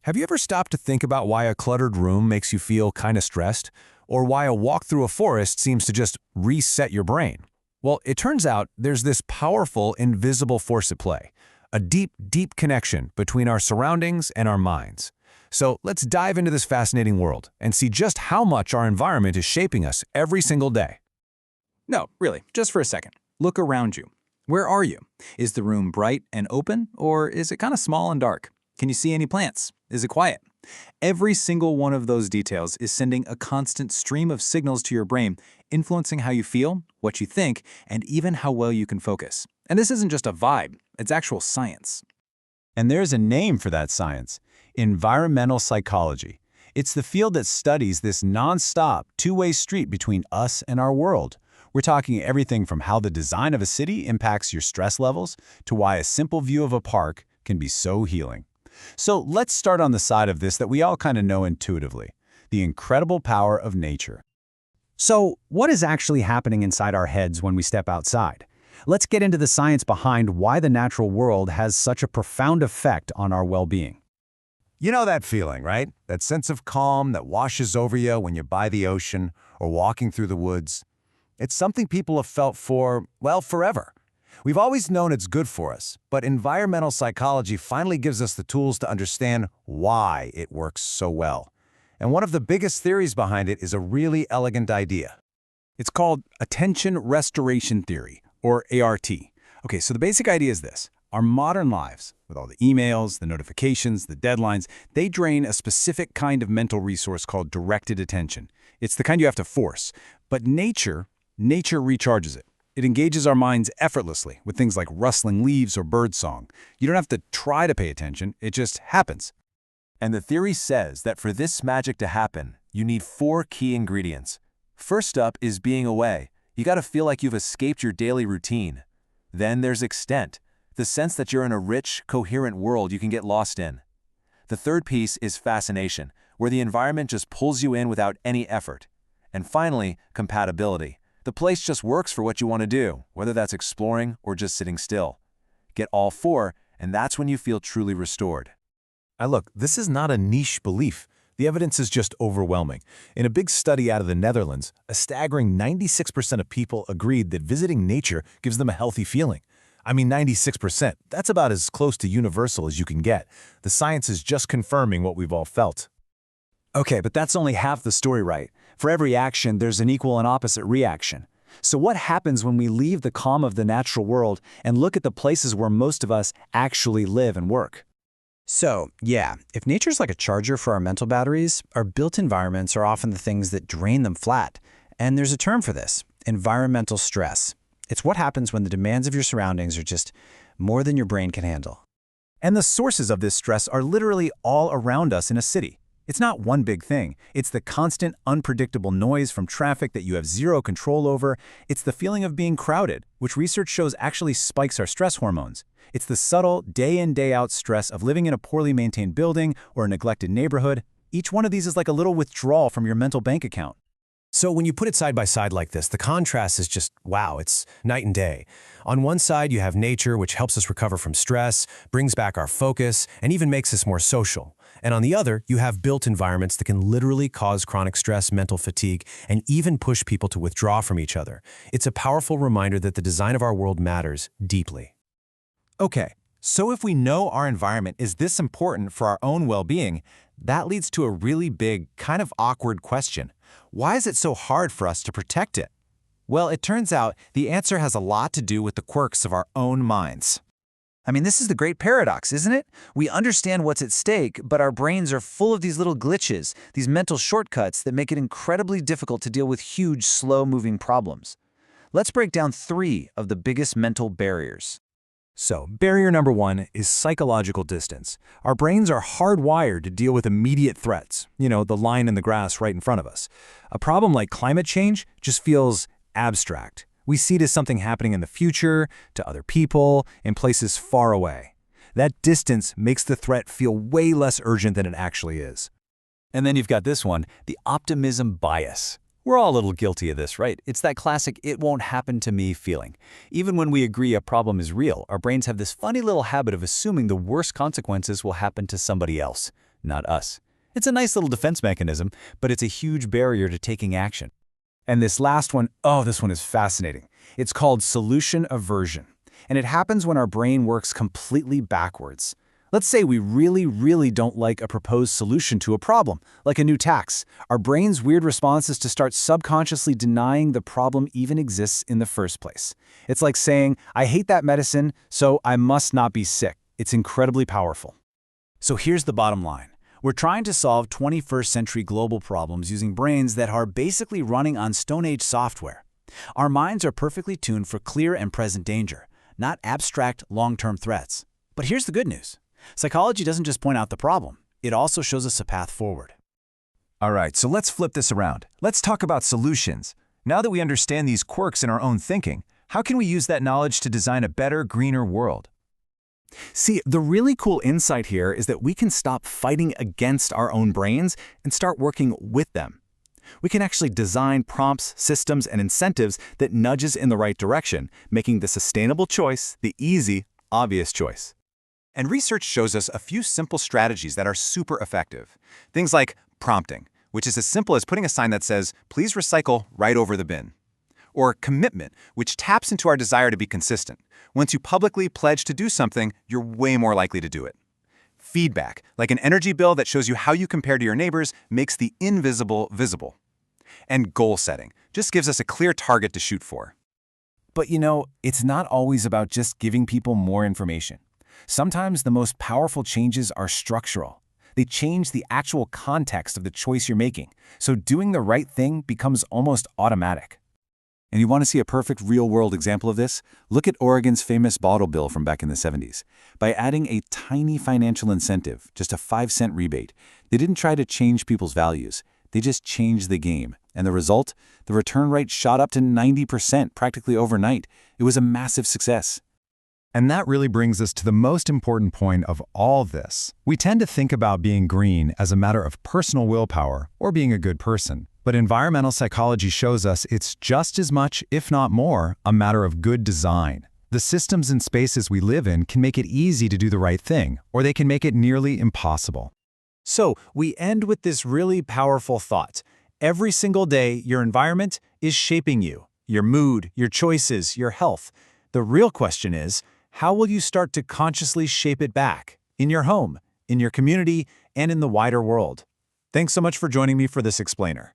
Have you ever stopped to think about why a cluttered room makes you feel kind of stressed? Or why a walk through a forest seems to just reset your brain? Well, it turns out there's this powerful, invisible force at play. A deep, deep connection between our surroundings and our minds. So let's dive into this fascinating world and see just how much our environment is shaping us every single day. No, really, just for a second. Look around you. Where are you? Is the room bright and open, or is it kind of small and dark? Can you see any plants? Is it quiet? Every single one of those details is sending a constant stream of signals to your brain, influencing how you feel, what you think, and even how well you can focus. And this isn't just a vibe, it's actual science. And there's a name for that science: environmental psychology. It's the field that studies this non-stop, two-way street between us and our world. We're talking everything from how the design of a city impacts your stress levels to why a simple view of a park can be so healing. So let's start on the side of this that we all kind of know intuitively: the incredible power of nature. So, what is actually happening inside our heads when we step outside? Let's get into the science behind why the natural world has such a profound effect on our well-being. You know that feeling, right? That sense of calm that washes over you when you're by the ocean or walking through the woods. It's something people have felt for, well, forever. We've always known it's good for us, but environmental psychology finally gives us the tools to understand why it works so well. And one of the biggest theories behind it is a really elegant idea. It's called attention restoration theory, or ART. Okay, so the basic idea is this. Our modern lives, with all the emails, the notifications, the deadlines, they drain a specific kind of mental resource called directed attention. It's the kind you have to force. But nature recharges it. It engages our minds effortlessly with things like rustling leaves or birdsong. You don't have to try to pay attention, it just happens. And the theory says that for this magic to happen, you need 4 key ingredients. First up is being away. You gotta feel like you've escaped your daily routine. Then there's extent, the sense that you're in a rich, coherent world you can get lost in. The third piece is fascination, where the environment just pulls you in without any effort. And finally, compatibility. The place just works for what you want to do, whether that's exploring or just sitting still. Get all 4, and that's when you feel truly restored. Look, this is not a niche belief. The evidence is just overwhelming. In a big study out of the Netherlands, a staggering 96% of people agreed that visiting nature gives them a healthy feeling. I mean, 96%. That's about as close to universal as you can get. The science is just confirming what we've all felt. Okay, but that's only half the story, right? For every action, there's an equal and opposite reaction. So what happens when we leave the calm of the natural world and look at the places where most of us actually live and work? So, yeah, if nature's like a charger for our mental batteries, our built environments are often the things that drain them flat. And there's a term for this: environmental stress. It's what happens when the demands of your surroundings are just more than your brain can handle. And the sources of this stress are literally all around us in a city. It's not one big thing. It's the constant, unpredictable noise from traffic that you have zero control over. It's the feeling of being crowded, which research shows actually spikes our stress hormones. It's the subtle, day-in, day-out stress of living in a poorly maintained building or a neglected neighborhood. Each one of these is like a little withdrawal from your mental bank account. So when you put it side by side like this, the contrast is just, wow, it's night and day. On one side, you have nature, which helps us recover from stress, brings back our focus, and even makes us more social. And on the other, you have built environments that can literally cause chronic stress, mental fatigue, and even push people to withdraw from each other. It's a powerful reminder that the design of our world matters deeply. Okay, so if we know our environment is this important for our own well-being, that leads to a really big, kind of awkward question. Why is it so hard for us to protect it? Well, it turns out the answer has a lot to do with the quirks of our own minds. I mean, this is the great paradox, isn't it? We understand what's at stake, but our brains are full of these little glitches, these mental shortcuts that make it incredibly difficult to deal with huge, slow-moving problems. Let's break down 3 of the biggest mental barriers. So, barrier number 1 is psychological distance. Our brains are hardwired to deal with immediate threats, the line in the grass right in front of us. A problem like climate change just feels abstract. We see it as something happening in the future, to other people, in places far away. That distance makes the threat feel way less urgent than it actually is. And then you've got this one, the optimism bias. We're all a little guilty of this, right? It's that classic "it won't happen to me" feeling. Even when we agree a problem is real, our brains have this funny little habit of assuming the worst consequences will happen to somebody else. not us. It's a nice little defense mechanism, but it's a huge barrier to taking action. And this last one, oh, this one is fascinating. It's called solution aversion, and it happens when our brain works completely backwards. Let's say we really don't like a proposed solution to a problem, like a new tax. Our brain's weird response is to start subconsciously denying the problem even exists in the first place. It's like saying, I hate that medicine, so I must not be sick. It's incredibly powerful. So here's the bottom line. We're trying to solve 21st century global problems using brains that are basically running on Stone Age software. Our minds are perfectly tuned for clear and present danger, not abstract long-term threats. But here's the good news. Psychology doesn't just point out the problem, it also shows us a path forward. All right, so let's flip this around. Let's talk about solutions. Now that we understand these quirks in our own thinking, how can we use that knowledge to design a better, greener world? See, the really cool insight here is that we can stop fighting against our own brains and start working with them. We can actually design prompts, systems, and incentives that nudges in the right direction, making the sustainable choice the easy, obvious choice. And research shows us a few simple strategies that are super effective. Things like prompting, which is as simple as putting a sign that says, please recycle right over the bin. Or commitment, which taps into our desire to be consistent. Once you publicly pledge to do something, you're way more likely to do it. Feedback, like an energy bill that shows you how you compare to your neighbors, makes the invisible visible. And goal setting just gives us a clear target to shoot for. But it's not always about just giving people more information. Sometimes the most powerful changes are structural. They change the actual context of the choice you're making, so doing the right thing becomes almost automatic. And you want to see a perfect real-world example of this? Look at Oregon's famous bottle bill from back in the 70s. By adding a tiny financial incentive, just a 5-cent rebate, they didn't try to change people's values. They just changed the game. And the result? The return rate shot up to 90% practically overnight. It was a massive success. And that really brings us to the most important point of all this. We tend to think about being green as a matter of personal willpower or being a good person. But environmental psychology shows us it's just as much, if not more, a matter of good design. The systems and spaces we live in can make it easy to do the right thing, or they can make it nearly impossible. So we end with this really powerful thought. Every single day, your environment is shaping you, your mood, your choices, your health. The real question is, how will you start to consciously shape it back in your home, in your community, and in the wider world? Thanks so much for joining me for this explainer.